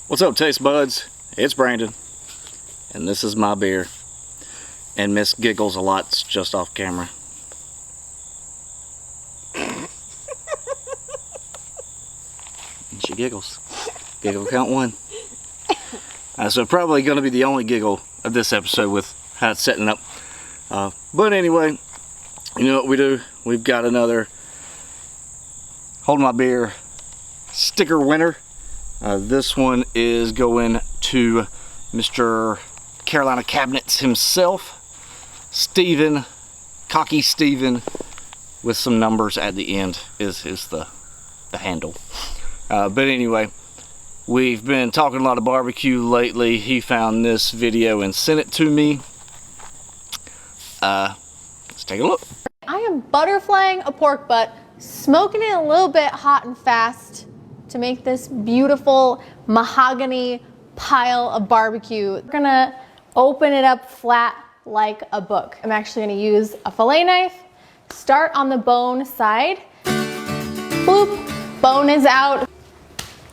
What's up, taste buds? It's Brandon, and this is my beer. And Miss giggles a lot just off camera. And she giggles. Giggle count one. So probably going to be the only giggle of this episode with how it's setting up. But anyway, you know what we do? We've got another Hold My Beer sticker winner. This one is going to Mr. Carolina Cabinets himself, Steven, Cocky Steven, with some numbers at the end is the handle. But anyway, we've been talking a lot of barbecue lately. He found this video and sent it to me. Let's take a look. I am butterflying a pork butt, smoking it a little bit hot and fast to make this beautiful mahogany pile of barbecue. We're gonna open it up flat like a book. I'm actually gonna use a fillet knife, start on the bone side. Boop, bone is out.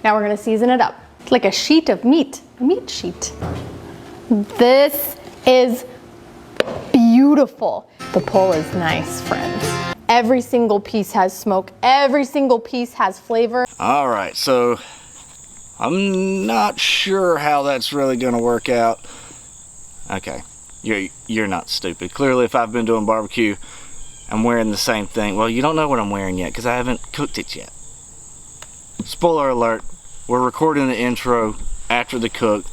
Now we're gonna season it up. It's like a sheet of meat, a meat sheet. This is beautiful. The pull is nice, friends. Every single piece has smoke. Every single piece has flavor. All right, so I'm not sure how that's really going to work out. Okay, you're not stupid. Clearly, if I've been doing barbecue, I'm wearing the same thing. Well, you don't know what I'm wearing yet because I haven't cooked it yet. Spoiler alert, we're recording the intro after the cook.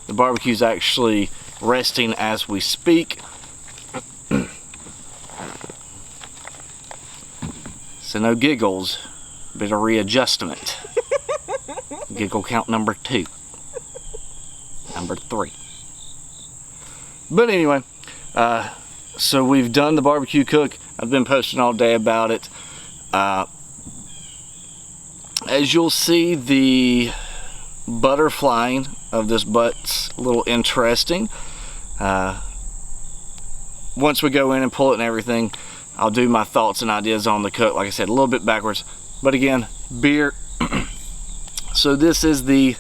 The barbecue's actually resting as we speak. So no giggles, but a readjustment. Giggle count number 2. Number 3. But anyway, so we've done the barbecue cook. I've been posting all day about it. As you'll see, the butterflying of this butt's a little interesting. Once we go in and pull it and everything, I'll do my thoughts and ideas on the cook. Like I said, a little bit backwards. But again, beer. So this is the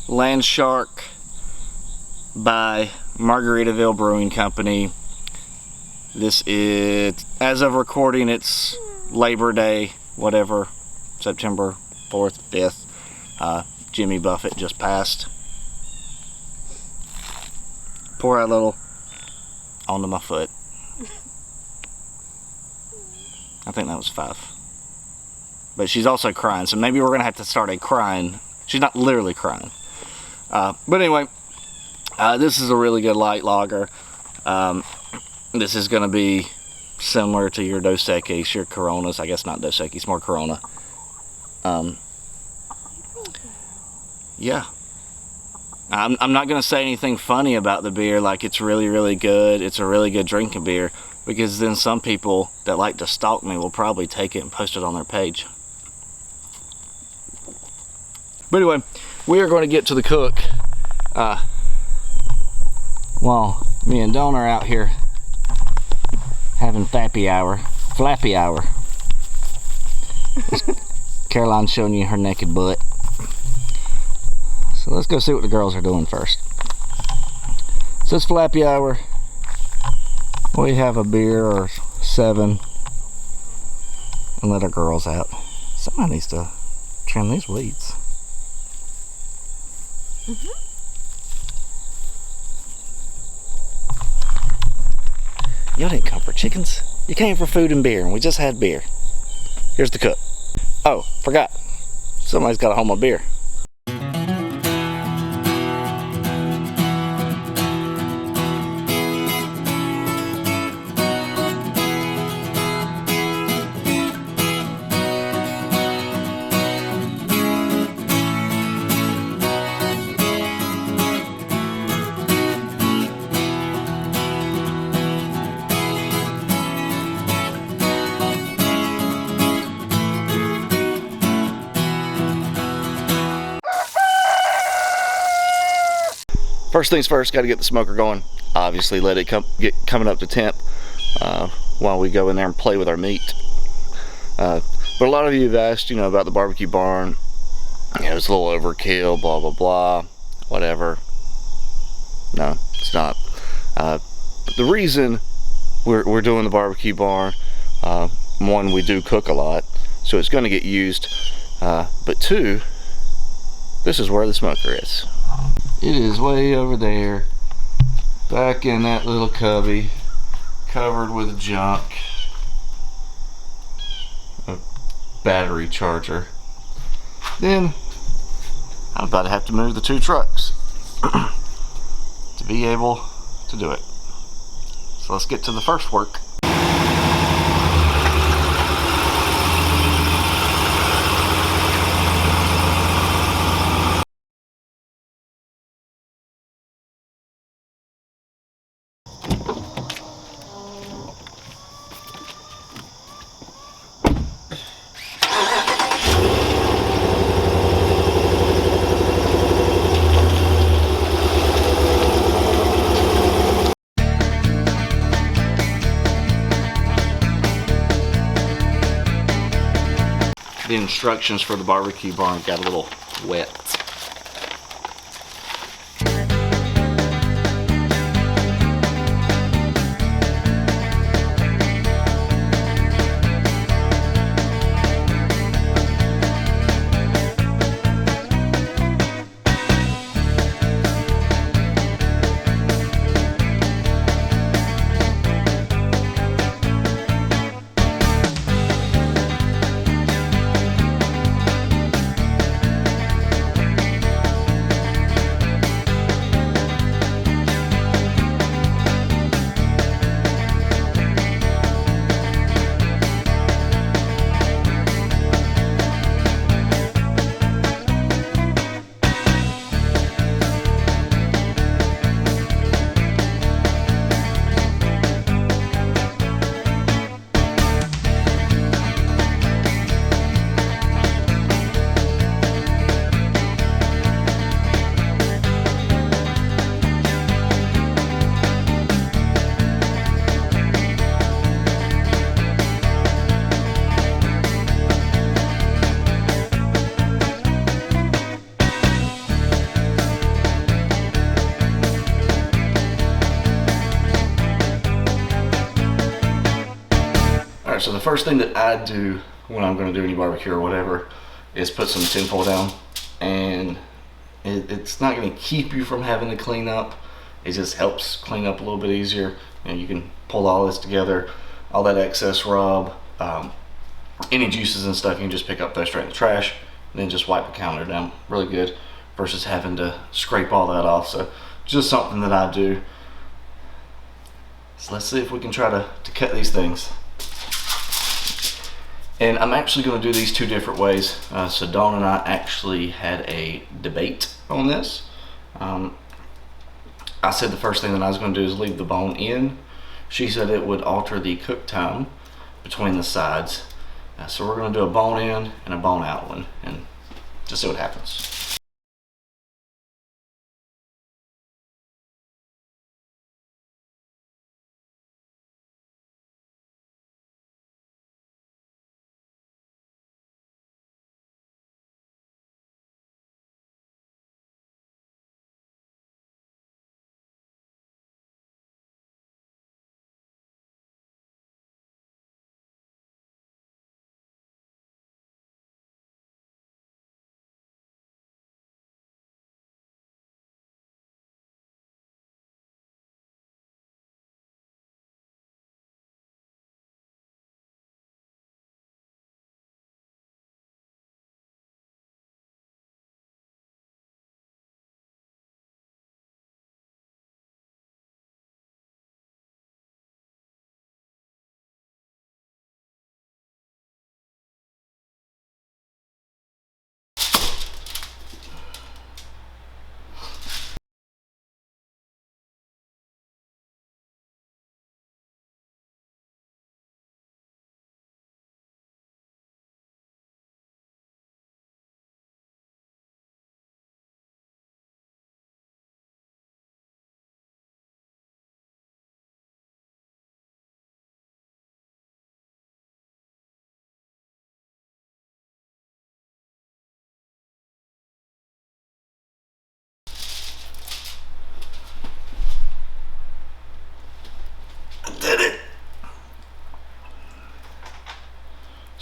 Land Shark by Margaritaville Brewing Company. This is, as of recording, it's Labor Day, whatever, September 4th, 5th. Jimmy Buffett just passed. Pour a little onto my foot. I think that was 5. But she's also crying, so maybe we're going to have to start a crying. She's not literally crying. But anyway, this is a really good light lager. This is going to be similar to your Dos Equis, your Coronas. I guess not Dos Equis, more Corona. Yeah. I'm not going to say anything funny about the beer, like it's really, really good. It's a really good drinking beer. Because then some people that like to stalk me will probably take it and post it on their page. But anyway, we are going to get to the cook. While me and Dawn are out here having flappy hour. Caroline's showing you her naked butt. So let's go see what the girls are doing first. So it's flappy hour. We have a beer or 7 and let our girls out. Somebody needs to trim these weeds. Y'all didn't come for chickens. You came for food and beer, and we just had beer. Here's the cook. Oh, forgot. Somebody's got to hold my beer. First things first, got to get the smoker going. Obviously, let it get coming up to temp while we go in there and play with our meat. But a lot of you have asked, about the barbecue barn. It's a little overkill, blah blah blah. whatever. No, it's not. The reason we're doing the barbecue barn, one, we do cook a lot, so it's going to get used, but two, this is where the smoker is. It is way over there, back in that little cubby, covered with junk. A battery charger. Then I'm about to have to move the 2 trucks to be able to do it. So let's get to the first work. The instructions for the barbecue barn got a little wet. Alright, so the first thing that I do when I'm going to do any barbecue or whatever is put some tinfoil down, and it's not going to keep you from having to clean up. It just helps clean up a little bit easier. You can pull all this together, all that excess rub, any juices and stuff, you can just pick up, throw straight in the trash, and then just wipe the counter down really good versus having to scrape all that off. So just something that I do. So let's see if we can try to cut these things. And I'm actually going to do these 2 different ways. So Dawn and I actually had a debate on this. I said the first thing that I was going to do is leave the bone in. She said it would alter the cook time between the sides. So we're going to do a bone in and a bone out one, and just see what happens.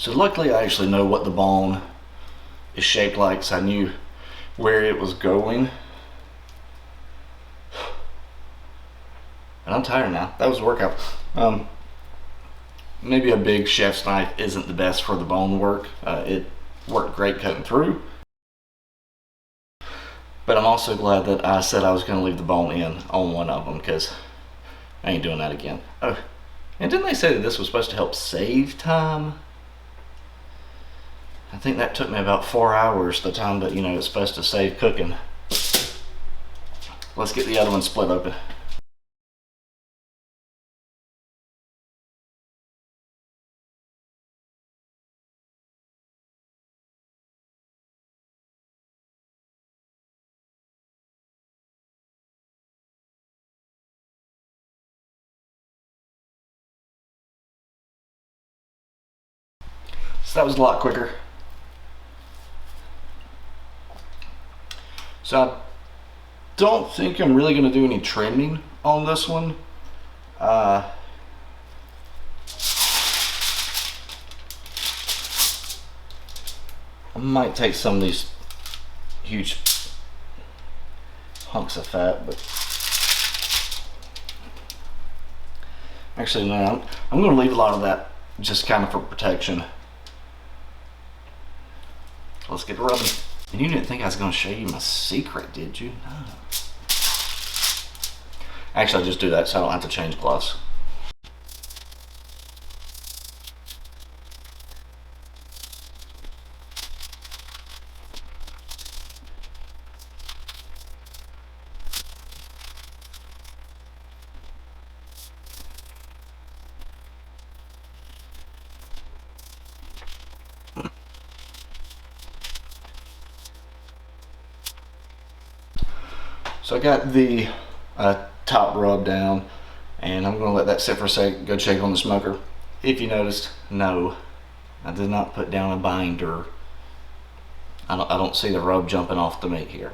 So luckily I actually know what the bone is shaped like, so I knew where it was going. And I'm tired now. That was a workout. Maybe a big chef's knife isn't the best for the bone work. It worked great cutting through. But I'm also glad that I said I was going to leave the bone in on one of them, because I ain't doing that again. Oh, and didn't they say that this was supposed to help save time? I think that took me about 4 hours, the time that, you know, it's supposed to save cooking. Let's get the other one split open. So that was a lot quicker. So I don't think I'm really going to do any trimming on this one. I might take some of these huge hunks of fat, but actually no, I'm going to leave a lot of that just kind of for protection. Let's get rubbing. And you didn't think I was going to show you my secret, did you? No. Actually, I just do that so I don't have to change gloves. So I got the top rub down, and I'm going to let that sit for a sec, go check on the smoker. If you noticed, no, I did not put down a binder. I don't see the rub jumping off the meat here.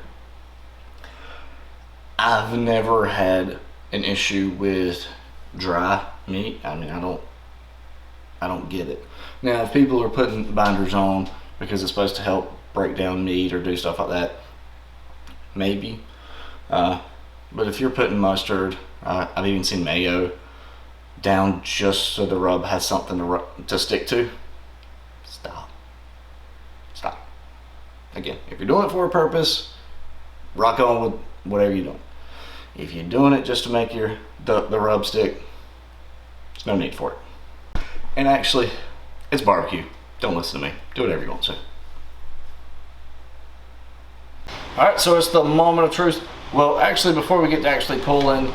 I've never had an issue with dry meat. I mean, I don't get it. Now, if people are putting binders on because it's supposed to help break down meat or do stuff like that, maybe. But if you're putting mustard, I've even seen mayo down just so the rub has something to stick to, stop. Again, if you're doing it for a purpose, rock on with whatever you're doing. If you're doing it just to make the rub stick, there's no need for it. And actually, it's barbecue. Don't listen to me. Do whatever you want to. Alright, so it's the moment of truth. Well, actually, before we get to actually pulling,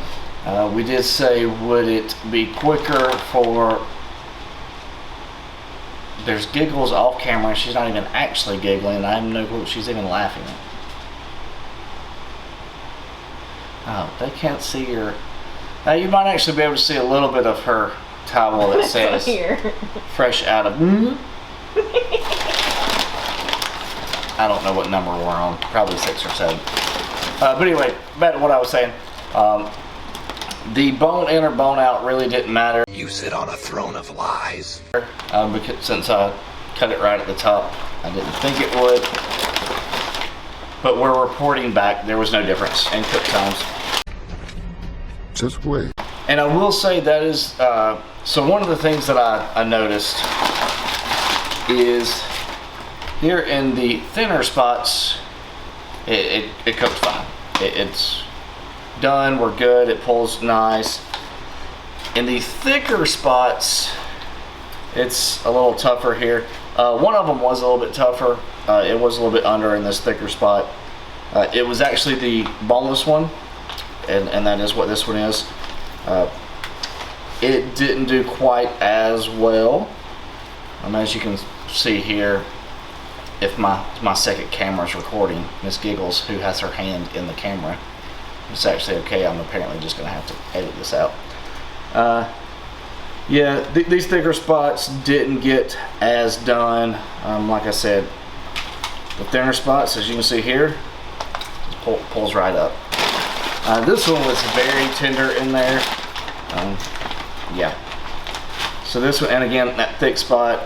we did say, would it be quicker for... There's giggles off camera. She's not even actually giggling. I have no clue what she's even laughing at. Oh, they can't see her. Now, you might actually be able to see a little bit of her towel that says fresh out of... I don't know what number we're on. Probably 6 or 7. But anyway, back to what I was saying. The bone in or bone out really didn't matter. You sit on a throne of lies. Because since I cut it right at the top, I didn't think it would. But we're reporting back, there was no difference in cook times. Just wait. And I will say that is, so one of the things that I noticed is here in the thinner spots, it cooks fine. It's done, we're good, it pulls nice. In the thicker spots, it's a little tougher here. One of them was a little bit tougher. It was a little bit under in this thicker spot. It was actually the boneless one, and that is what this one is. It didn't do quite as well. As you can see here, if my second camera is recording, Miss Giggles, who has her hand in the camera, it's actually okay. I'm apparently just going to have to edit this out. Yeah, these thicker spots didn't get as done. Like I said, the thinner spots, as you can see here, pulls right up. This one was very tender in there. Yeah. So this one, and again, that thick spot,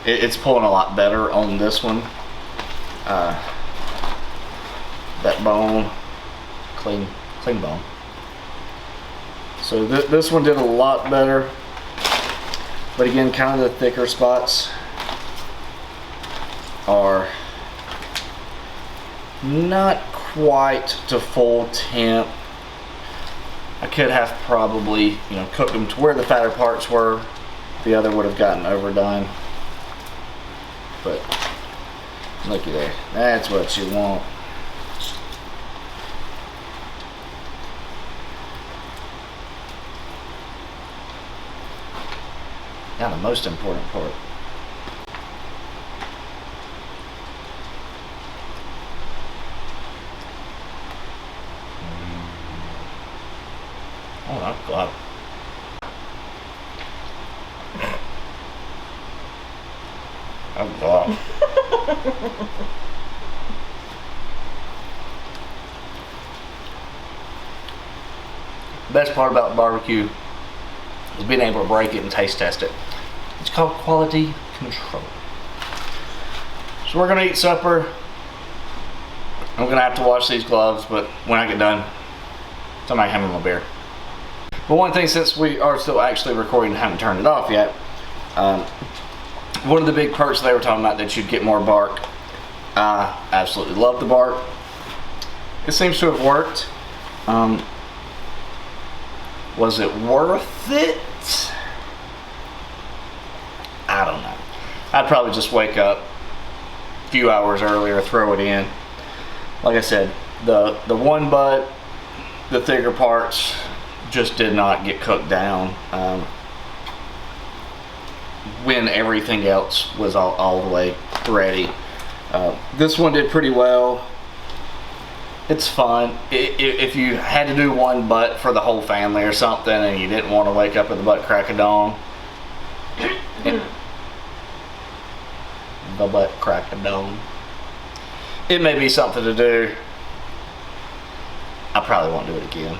it's pulling a lot better on this one. That bone, clean bone. So this one did a lot better, but again, kind of the thicker spots are not quite to full temp. I could have probably, you know, cooked them to where the fatter parts were. The other would have gotten overdone. But looky there, that's what you want. Now the most important part. Oh my God. Oh God. Best part about barbecue is being able to break it and taste test it. It's called quality control. So we're gonna eat supper. I'm gonna have to wash these gloves, but when I get done, somebody hand me my beer. But one thing, since we are still actually recording and haven't turned it off yet, one of the big perks they were talking about that you'd get more bark. I absolutely love the bark. It seems to have worked. Was it worth it? I don't know. I'd probably just wake up a few hours earlier, throw it in. Like I said, the one butt, the thicker parts just did not get cooked down when everything else was all the way ready. This one did pretty well. It's fun. If you had to do one butt for the whole family or something and you didn't want to wake up with the butt crack of dawn, the butt crack of dawn, it may be something to do. I probably won't do it again.